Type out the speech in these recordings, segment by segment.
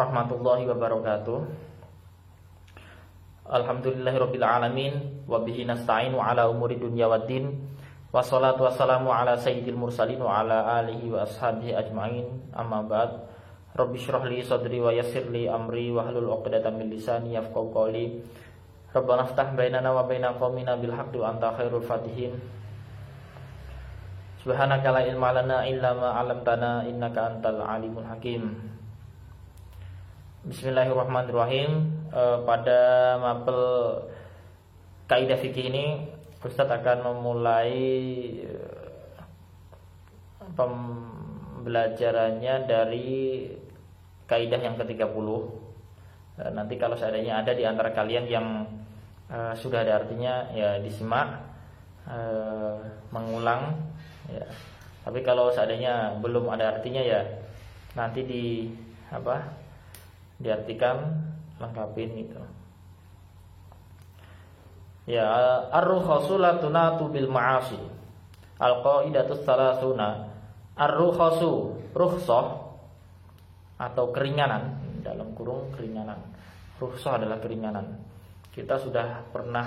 warahmatullahi wabarakatuh. Alhamdulillahirabbil alamin wa bihi nasta'inu ala umuri dunya waddin. Wassalatu wassalamu ala sayyidil mursalin wa ala alihi wa ashabihi ajmain. Amma ba'd. Rabbi shrah li sadri wa yassir li amri wa hlul 'uqdatam min lisani yafqahu qawli. Rabbana iftah bainana wa baina qaumina bil haqqi wa anta khairul fatihin. Subhanaka la ilma lana illa ma 'allamtana innaka antal alimul hakim. Bismillahirrahmanirrahim. Pada mapel kaidah fikih ini Ustaz akan memulai pembelajarannya dari kaidah yang ke-30. Nanti kalau seandainya ada di antara kalian yang sudah ada artinya, ya disimak, mengulang ya. Tapi kalau seandainya belum ada artinya, ya nanti diartikan, lengkapin gitu. Ya, ar-rukhasu la tunatu bil ma'asi. Al-qaidatus salasuna. Ar-rukhasu, rukhsah atau keringanan, dalam kurung keringanan. Rukhsah adalah keringanan. Kita sudah pernah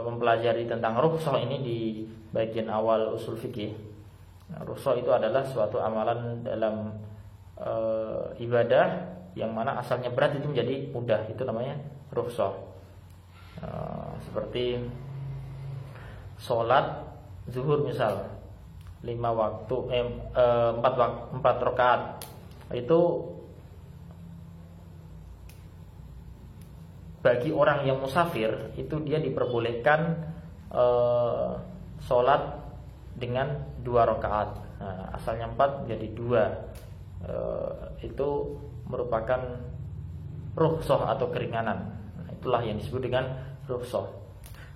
mempelajari tentang rukhsah ini di bagian awal usul fikih. Nah, rukhsah itu adalah suatu amalan dalam ibadah yang mana asalnya berat itu menjadi mudah, itu namanya rukhsah. Seperti sholat zuhur misal 4 rakaat, itu bagi orang yang musafir itu dia diperbolehkan sholat dengan 2 rakaat. Nah, asalnya 4 menjadi 2. Itu merupakan rukhsah atau keringanan. Nah, itulah yang disebut dengan rukhsah.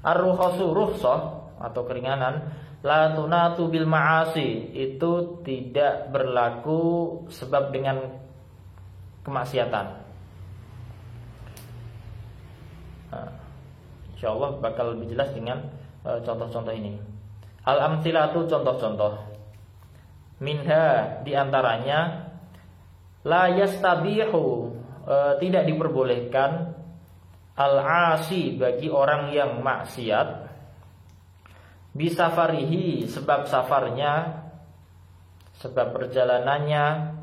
Ar-rukhasu, rukhsah atau keringanan, la tunatu bil ma'asi, itu tidak berlaku sebab dengan kemaksiatan. Nah, insyaallah bakal lebih jelas dengan contoh-contoh ini. Al-amthilatu, contoh-contoh. Minha, diantaranya, la yastabihu, tidak diperbolehkan, al-asi, bagi orang yang maksiat, bisafarihi, sebab safarnya, sebab perjalanannya,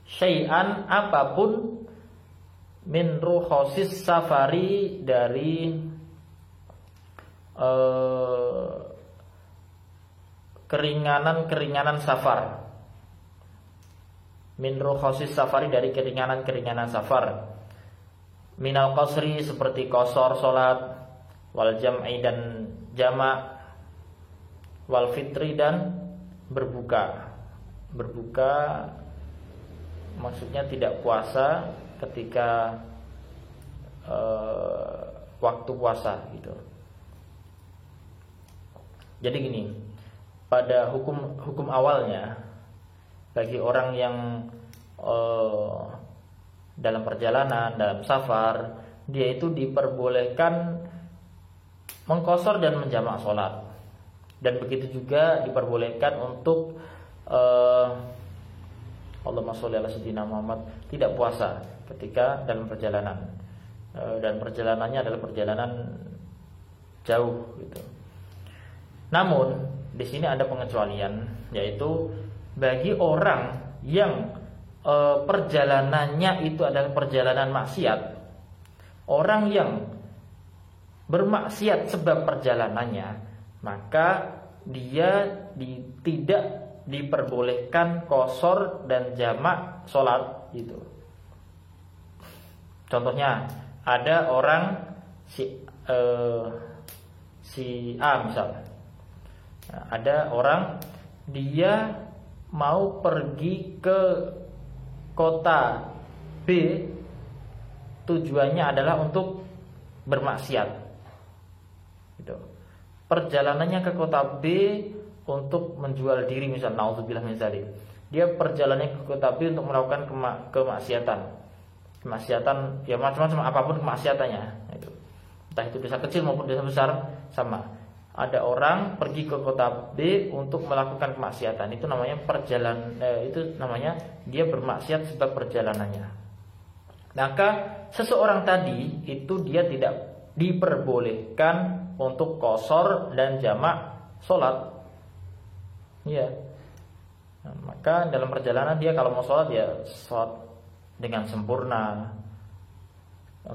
syai'an, apapun, min rukhosis safari, dari keringanan-keringanan safar. Min rukhosis safari, dari keringanan-keringanan safar. Minal qasri, seperti qasar salat, wal jam'i, dan jamak, wal fitri, dan berbuka. Berbuka maksudnya tidak puasa ketika waktu puasa gitu. Jadi gini, pada hukum awalnya bagi orang yang dalam perjalanan, dalam safar, dia itu diperbolehkan mengqasar dan menjamak sholat. Dan begitu juga diperbolehkan untuk Allahumma sholli ala sayyidina Muhammad, tidak puasa ketika dalam perjalanan. Dan perjalanannya adalah perjalanan jauh gitu. Namun di sini ada pengecualian, yaitu bagi orang yang perjalanannya itu adalah perjalanan maksiat. Orang yang bermaksiat sebab perjalanannya, maka dia tidak diperbolehkan qasar dan jamak sholat gitu. Contohnya, ada orang si A misal. Nah, ada orang, dia mau pergi ke kota B, tujuannya adalah untuk bermaksiat gitu. Perjalanannya ke kota B untuk menjual diri misal, naudzubillah min dzalik. Dia perjalanannya ke kota B untuk melakukan kemaksiatan. Kemaksiatan ya macam-macam, apapun kemaksiatannya itu. Entah itu dosa kecil maupun dosa besar, sama. ada orang pergi ke kota B untuk melakukan kemaksiatan, itu namanya itu namanya dia bermaksiat sebab perjalanannya. Maka seseorang tadi itu dia tidak diperbolehkan untuk qashar dan jamak sholat. Ya. Nah, maka dalam perjalanan dia kalau mau sholat ya sholat dengan sempurna.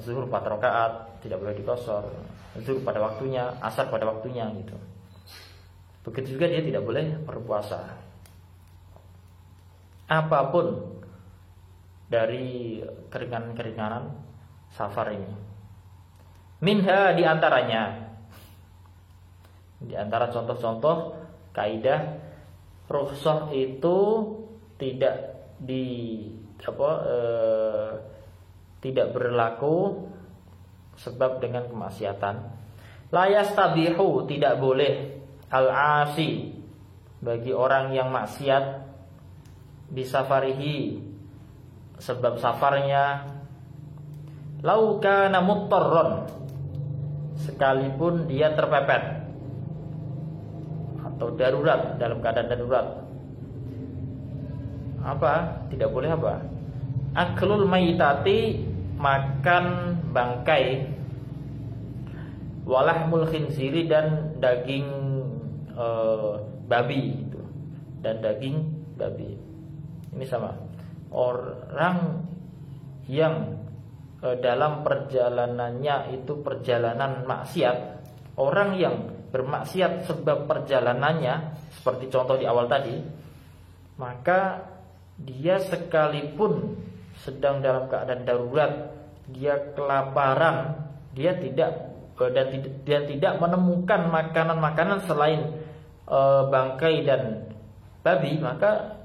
Zuhur 4 rakaat tidak boleh diqashar, zuhur pada waktunya, asar pada waktunya gitu. Begitu juga dia tidak boleh berpuasa. Apapun dari keringanan-keringanan safar ini. Minha di antara contoh-contoh kaidah rukhsah itu tidak tidak berlaku sebab dengan kemaksiatan. La yastabihu, tidak boleh al-asi bagi orang yang maksiat bisafarihi sebab safarnya, lau kana muttarron, sekalipun dia terpepet atau darurat, dalam keadaan darurat. Apa? Tidak boleh apa? Aklul mayitati, makan bangkai, walahmul khinziri, dan daging babi itu, dan daging babi. Ini sama. Orang yang dalam perjalanannya itu perjalanan maksiat, orang yang bermaksiat sebab perjalanannya, seperti contoh di awal tadi, maka dia sekalipun sedang dalam keadaan darurat, dia kelaparan, dia tidak menemukan makanan-makanan selain bangkai dan babi, maka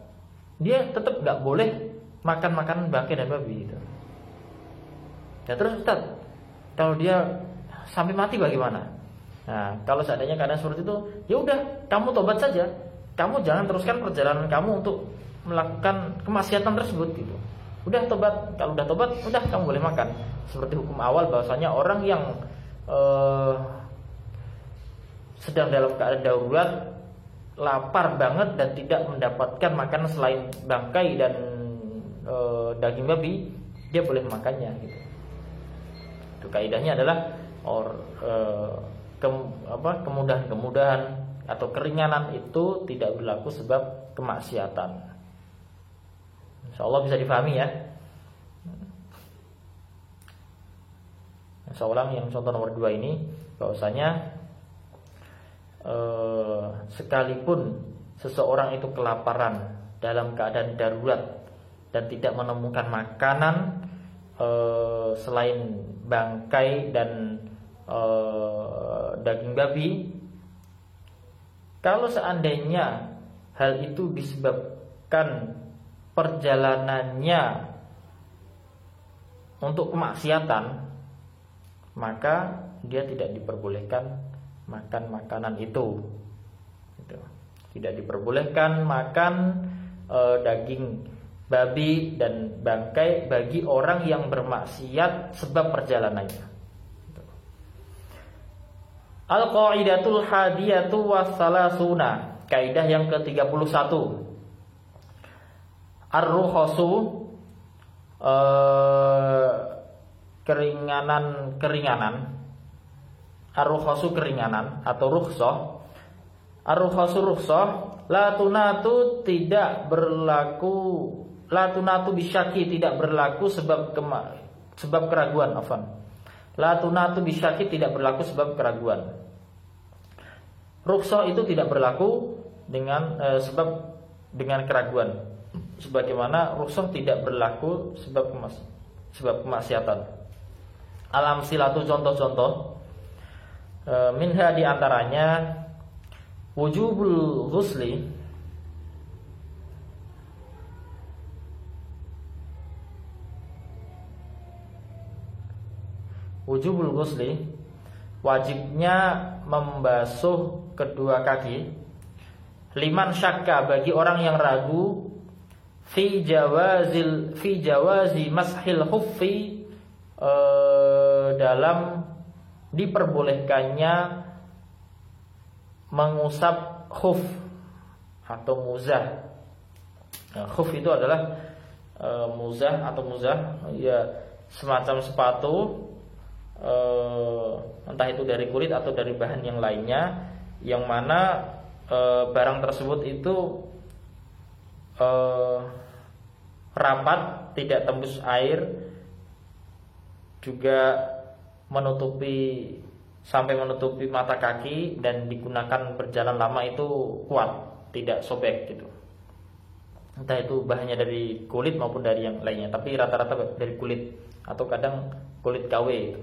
dia tetap nggak boleh makan makanan bangkai dan babi itu. Ya terus Ustaz, kalau dia sampai mati bagaimana? Nah, kalau seandainya keadaan seperti itu, ya udah, kamu tobat saja. Kamu jangan teruskan perjalanan kamu untuk melakukan kemaksiatan tersebut gitu. Udah tobat, kalau udah tobat, udah kamu boleh makan. Seperti hukum awal bahwasanya orang yang sedang dalam keadaan darurat, lapar banget dan tidak mendapatkan makanan selain bangkai dan daging babi, dia boleh makannya gitu. Itu kaidahnya adalah kemudahan-kemudahan atau keringanan itu tidak berlaku sebab kemaksiatan. Insyaallah bisa difahami ya. Seorang yang contoh nomor 2 ini bahwasanya sekalipun seseorang itu kelaparan dalam keadaan darurat dan tidak menemukan makanan selain bangkai dan daging babi, kalau seandainya hal itu disebabkan perjalanannya untuk kemaksiatan, maka dia tidak diperbolehkan makan makanan itu. Tidak diperbolehkan makan daging babi dan bangkai bagi orang yang bermaksiat sebab perjalanannya. Al-qaidatul hadiyatu wassalasuna, kaidah yang ke-31. Ar-rukhasu, keringanan. Ar-rukhasu keringanan atau rukhsah. Ar-rukhasu rukhsah, la tunatu tidak berlaku, la tunatu bisyaki tidak berlaku sebab keraguan, afwan. La tunatu bisyaki tidak berlaku sebab keraguan. Rukhsah itu tidak berlaku dengan dengan keraguan. Sebagaimana rukhsah tidak berlaku sebab kemaksiatan. Alam silatu, contoh-contoh. Minha di antaranya wujubul ghusli, wujubul ghusli, wajibnya membasuh kedua kaki. Liman syakka, bagi orang yang ragu, fi jawazi mashil khuffi, dalam diperbolehkannya mengusap khuf atau muzah. Khuf itu adalah muzah atau muzah, ya semacam sepatu, entah itu dari kulit atau dari bahan yang lainnya, yang mana barang tersebut itu rapat, tidak tembus air, juga sampai menutupi mata kaki, dan digunakan berjalan lama itu kuat, tidak sobek gitu. Entah itu bahannya dari kulit maupun dari yang lainnya, tapi rata-rata dari kulit atau kadang kulit KW itu.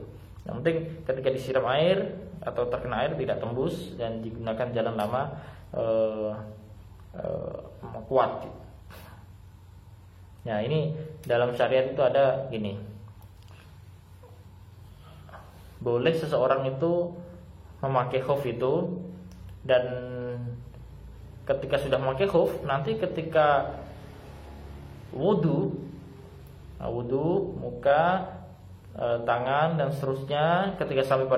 Yang penting ketika disiram air atau terkena air tidak tembus dan digunakan jalan lama kuat gitu. Nah, ini dalam syariat itu ada gini. Boleh seseorang itu memakai khuf itu, dan ketika sudah memakai khuf, nanti ketika wudu, muka, tangan dan seterusnya, ketika sampai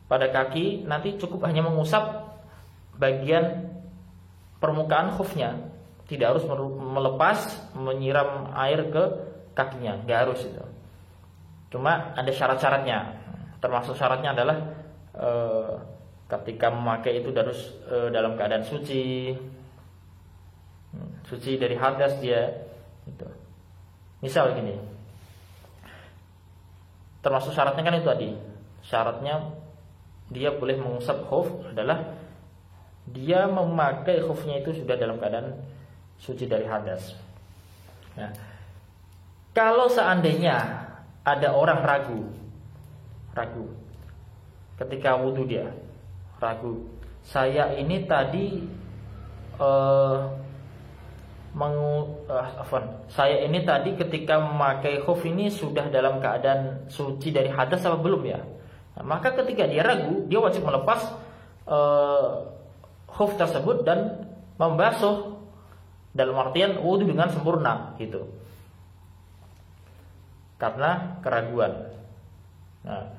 pada kaki, nanti cukup hanya mengusap bagian permukaan khufnya, tidak harus melepas menyiram air ke kakinya, nggak harus itu. Cuma ada syarat-syaratnya. Termasuk syaratnya adalah ketika memakai itu harus dalam keadaan suci dari hadas dia. Gitu. Misal gini, termasuk syaratnya kan itu tadi. Syaratnya dia boleh mengusap khuf adalah dia memakai khufnya itu sudah dalam keadaan suci dari hadas. Nah, kalau seandainya ada orang ragu ketika wudhu, dia ragu, saya ini tadi saya ini tadi ketika memakai khuf ini sudah dalam keadaan suci dari hadas apa belum ya? Nah, maka ketika dia ragu, dia wajib melepas khuf tersebut dan membasuh, dalam artian wudhu dengan sempurna gitu, karena keraguan. Nah,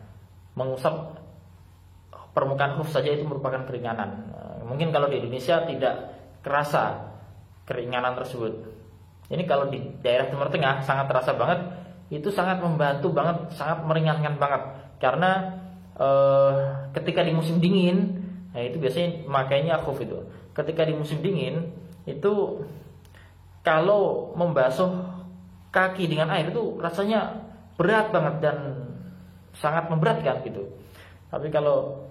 mengusap permukaan khuf saja itu merupakan keringanan. Mungkin kalau di Indonesia tidak kerasa keringanan tersebut. Ini kalau di daerah Timur Tengah sangat terasa banget. Itu sangat membantu banget, sangat meringankan banget. Karena ketika di musim dingin, nah itu biasanya makanya khuf itu. Ketika di musim dingin itu kalau membasuh kaki dengan air itu rasanya berat banget dan sangat memberatkan gitu. Tapi kalau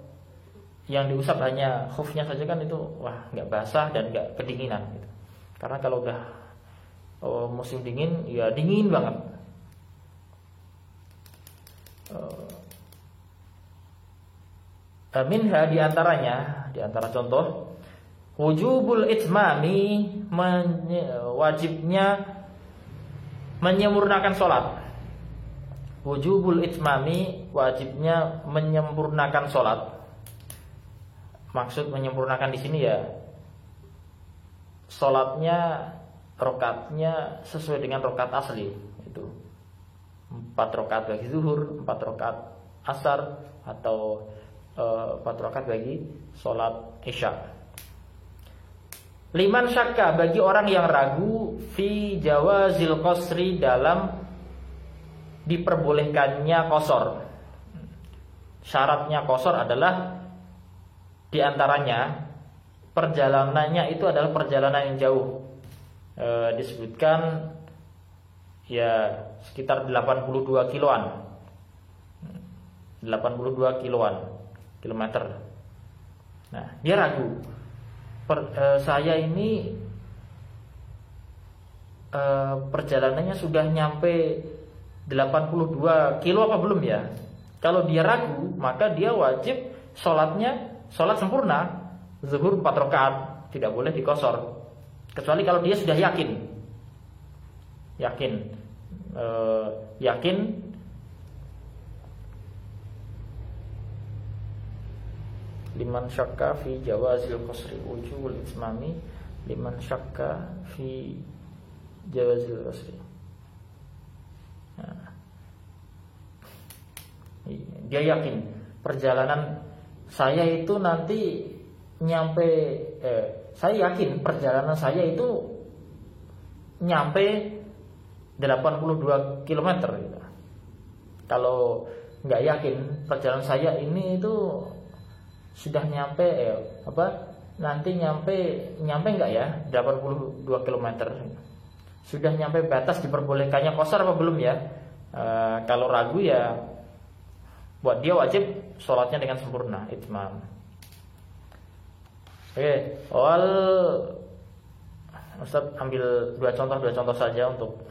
yang diusap hanya khufnya saja kan itu nggak basah dan nggak kedinginan gitu. Karena kalau udah musim dingin ya dingin banget. Minha di antara contoh wujubul itmami, wajibnya menyempurnakan sholat. Wujubul itmami, wajibnya menyempurnakan sholat. Maksud menyempurnakan di sini ya sholatnya, rakaatnya sesuai dengan rakaat asli itu 4 rakaat bagi zuhur, 4 rakaat asar, atau 4 rakaat bagi sholat isya. Liman syakka, bagi orang yang ragu, fi jawazil qasri, dalam diperbolehkannya qasar. Syaratnya qasar adalah diantaranya perjalanannya itu adalah perjalanan yang jauh. Disebutkan ya sekitar 82 kiloan. 82 kilometer. Nah, dia ragu. Saya ini perjalanannya sudah nyampe 82 kilo apa belum ya? Kalau dia ragu, maka dia wajib sholat sempurna, zuhur 4 rakaat, tidak boleh dikosor. Kecuali kalau dia sudah yakin liman syakka fi jawazil qasri wujubul itmami, liman syakka fi jawazil qasri. Nah, dia yakin perjalanan saya itu nanti nyampe, saya yakin perjalanan saya itu nyampe 82 km gitu. Kalau nggak yakin perjalanan saya ini itu sudah nyampe nanti nyampe nggak ya 82 km, sudah nyampe batas diperbolehkannya qashar apa belum ya. Kalau ragu ya buat dia wajib sholatnya dengan sempurna, itmam. Oke, Ustaz ambil dua contoh saja untuk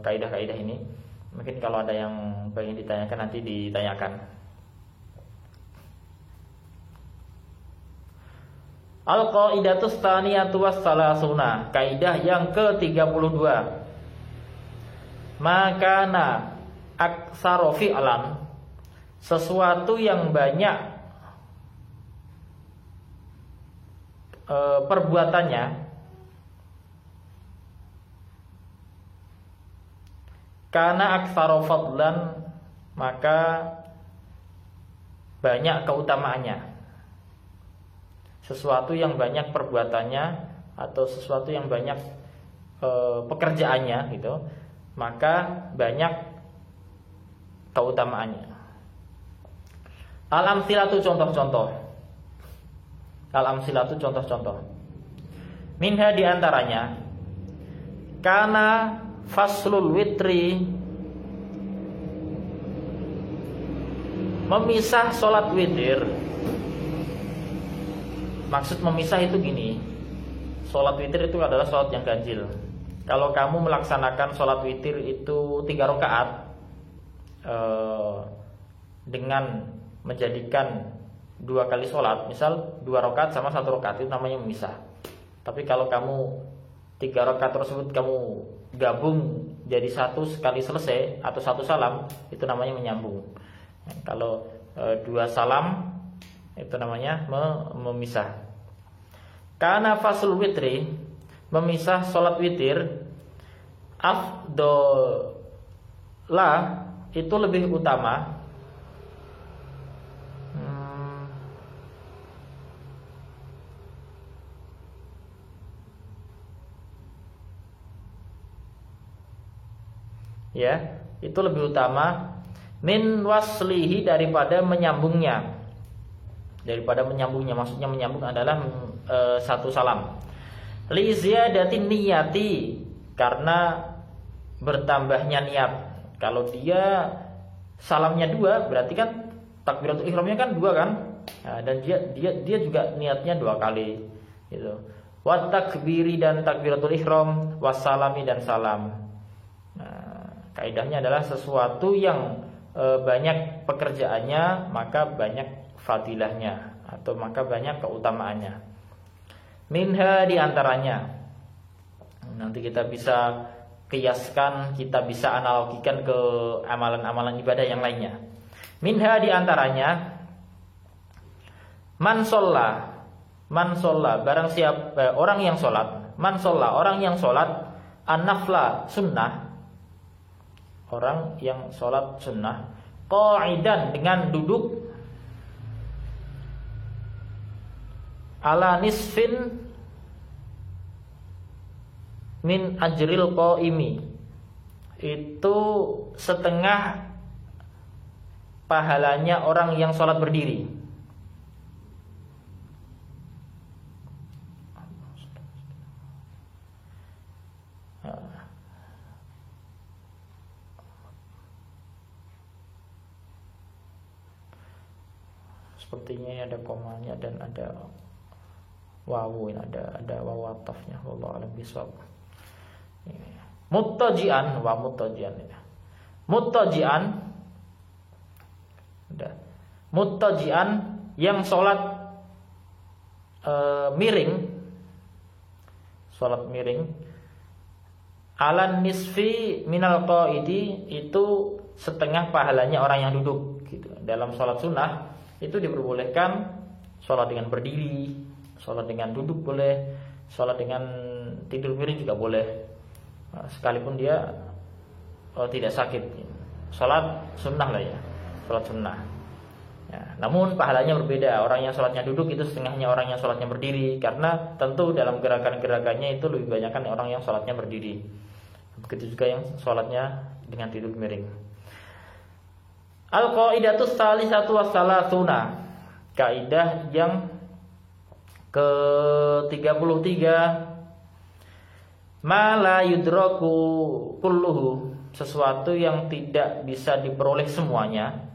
kaidah-kaidah ini. Mungkin kalau ada yang pengen ditanyakan nanti ditanyakan. Al-qaidatus tsaniyatu was-salasuna, kaidah yang ke-32. Makana aktsara fi'lan, sesuatu yang banyak perbuatannya, karena aktsara fadlan, maka banyak keutamaannya. Sesuatu yang banyak perbuatannya atau sesuatu yang banyak pekerjaannya gitu, maka banyak keutamaannya. Al-amsilatu contoh-contoh. Al-amsilatu contoh-contoh. Minha diantaranya, karena faslul witri, memisah sholat witir. Maksud memisah itu gini, sholat witir itu adalah sholat yang ganjil. Kalau kamu melaksanakan sholat witir itu 3 rakaat dengan menjadikan 2 kali sholat, misal 2 rakaat sama 1 rakaat, itu namanya memisah. Tapi kalau kamu 3 rakaat tersebut kamu gabung jadi 1 sekali selesai atau 1 salam, itu namanya menyambung. Kalau 2 salam itu namanya memisah. Karena fasul witri, memisah sholat witir, afdolah, itu lebih utama. Ya, itu lebih utama min waslihi, daripada menyambungnya. Daripada menyambungnya, maksudnya menyambung adalah 1 salam. Li ziyadatin niyati, karena bertambahnya niat. Kalau dia salamnya 2, berarti kan takbiratul ihramnya kan 2 kan? Nah, dan dia juga niatnya 2 kali gitu. Wa takbiri, dan takbiratul ihram, wassalami, dan salam. Nah, kaidahnya adalah sesuatu yang banyak pekerjaannya, maka banyak fadilahnya, atau maka banyak keutamaannya. Minha diantaranya, nanti kita bisa kiaskan, kita bisa analogikan ke amalan-amalan ibadah yang lainnya. Minha diantaranya, man sholla, barang siapa orang yang sholat, man sholla, orang yang sholat, an-nafla, sunnah, orang yang sholat sunnah, qa'idan, dengan duduk, ala nisfin min ajril qaimi, itu setengah pahalanya orang yang sholat berdiri. Sepertinya ada komanya dan ada wawu, ada wawu atafnya. Wallahu a'lam bishawab. Muttaji'an, wa muttaji'an. Muttaji'an, muttaji'an, yang sholat miring, sholat miring, alan nisfi minal qaidi, itu setengah pahalanya orang yang duduk gitu. Dalam sholat sunnah itu diperbolehkan sholat dengan berdiri, sholat dengan duduk boleh, sholat dengan tidur miring juga boleh, sekalipun dia tidak sakit. Sholat sunnah lah ya, sholat sunnah. Ya, namun pahalanya berbeda. Orang yang sholatnya duduk itu setengahnya orang yang sholatnya berdiri, karena tentu dalam gerakan-gerakannya itu lebih banyak kan orang yang sholatnya berdiri. Begitu juga yang sholatnya dengan duduk miring. Al-qaidatus salisatu wassalasuna, kaidah yang ke-33, ma la yudraku kulluhu, sesuatu yang tidak bisa diperoleh semuanya.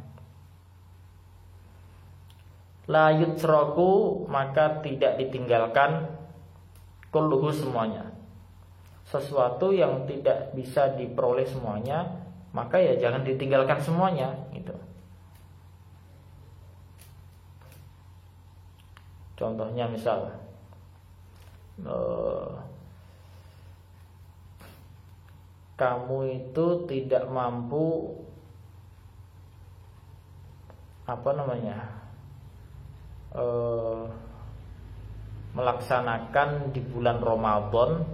La yutraku, maka tidak ditinggalkan, kulluhu, semuanya. Sesuatu yang tidak bisa diperoleh semuanya, maka ya jangan ditinggalkan semuanya gitu. Contohnya misal kamu itu tidak mampu melaksanakan di bulan Ramadan,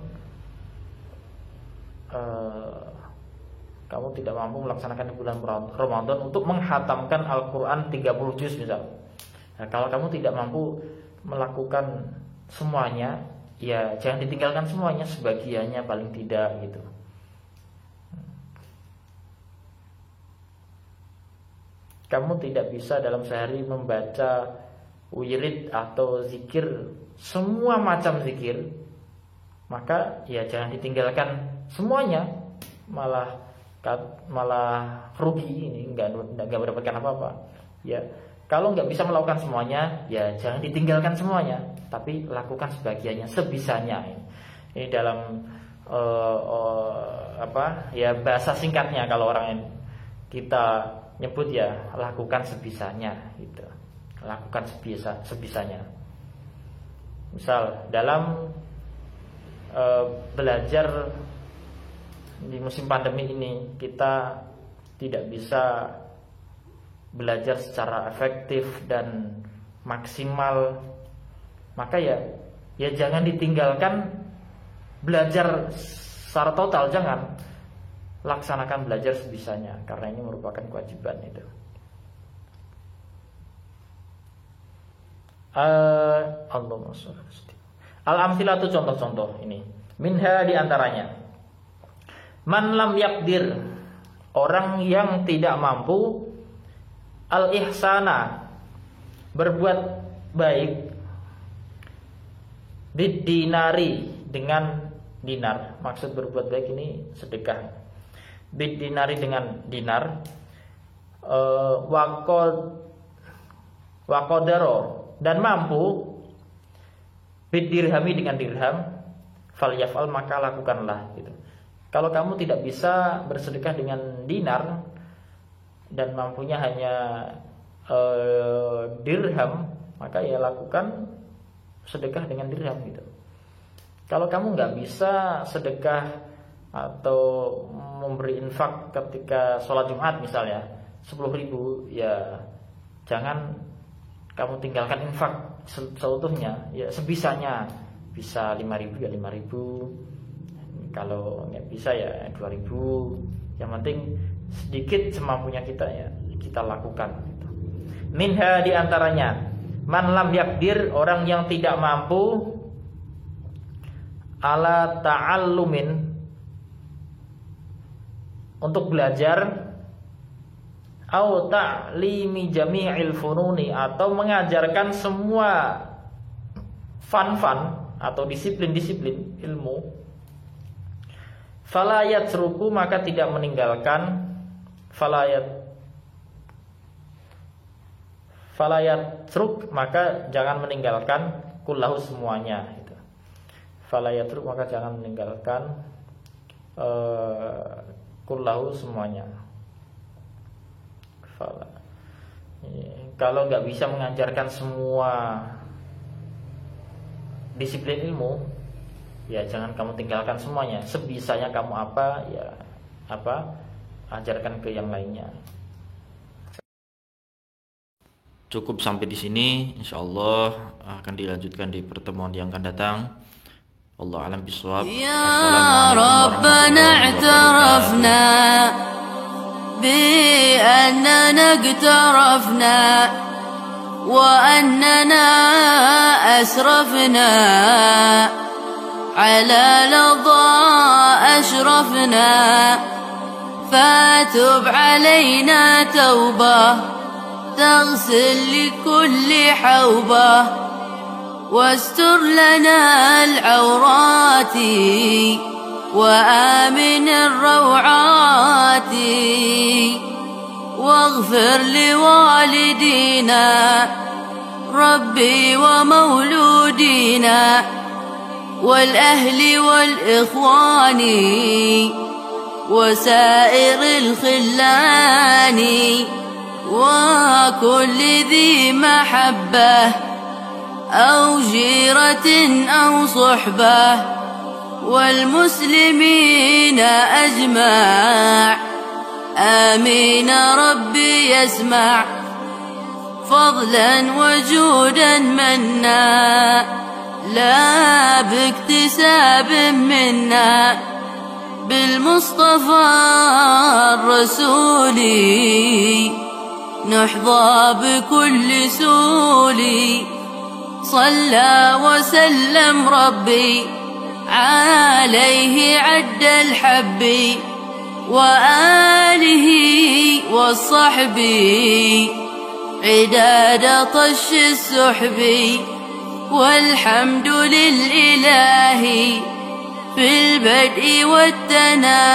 kamu tidak mampu melaksanakan di bulan Ramadan untuk menghatamkan Al-Quran 30 juz misal. Nah, kalau kamu tidak mampu melakukan semuanya, ya jangan ditinggalkan semuanya, sebagiannya paling tidak gitu. Kamu tidak bisa dalam sehari membaca wirid atau zikir, semua macam zikir, maka ya jangan ditinggalkan semuanya, malah rugi, ini nggak mendapatkan apa-apa. Ya, kalau nggak bisa melakukan semuanya, ya jangan ditinggalkan semuanya, tapi lakukan sebagiannya, sebisanya. Ini dalam ya bahasa singkatnya, kalau orang kita nyebut ya lakukan sebisanya gitu. Lakukan sebisanya. Misal dalam belajar di musim pandemi ini, kita tidak bisa belajar secara efektif dan maksimal, maka ya jangan ditinggalkan belajar secara total, jangan. Laksanakan belajar sebisanya, karena ini merupakan kewajiban itu. Al-amthilatu, contoh-contoh ini. Minha, diantaranya, man lam yakdir, orang yang tidak mampu, al-ihsana, berbuat baik, bid-dinari, dengan dinar. Maksud berbuat baik ini sedekah. Bid-dinari, dengan dinar. Waqadaro, dan mampu, bid-dirhami, dengan dirham. Falyaf'al, maka lakukanlah gitu. Kalau kamu tidak bisa bersedekah dengan dinar dan mampunya hanya dirham, maka ya lakukan sedekah dengan dirham gitu. Kalau kamu nggak bisa sedekah atau memberi infak ketika sholat Jumat misalnya 10.000, ya jangan kamu tinggalkan infak seutuhnya, ya sebisanya. Bisa 5.000 ya 5.000, kalau nggak bisa ya 2.000. Yang penting sedikit semampunya kita, ya kita lakukan gitu. Minha, diantaranya, man lam yakdir, orang yang tidak mampu, ala ta'allumin, untuk belajar, au ta'limi jami'il fununi, atau mengajarkan semua fan-fan atau disiplin-disiplin ilmu. Fala yatruku, maka tidak meninggalkan, fala yatruk, maka jangan meninggalkan, kullahu, semuanya gitu. Fala yatruk, maka jangan meninggalkan kullahu, semuanya. Kalau nggak bisa mengajarkan semua disiplin ilmu, ya jangan kamu tinggalkan semuanya. Sebisanya kamu ajarkan ke yang lainnya. Cukup sampai di sini, insyaallah akan dilanjutkan di pertemuan yang akan datang. Allah alam bisawab. Ya Rabbana i'tarafna bi annana iqtarafna وأننا أسرفنا على لظى أشرفنا، فتب علينا توبة تغسل لكل حوبة، واستر لنا العورات وآمن الروعات، واغفر لوالدينا ربي ومولودينا، والأهل والإخوان وسائر الخلان، وكل ذي محبة أو جيرة أو صحبة، والمسلمين أجمع آمين ربي يسمع، فضلا وجودا منا لا باكتساب منا، بالمصطفى الرسول نحظى بكل سول، صلى وسلم ربي عليه عد الحب، وآله والصحب عداد طش السحب، والحمد للإله في البدء والتناهي.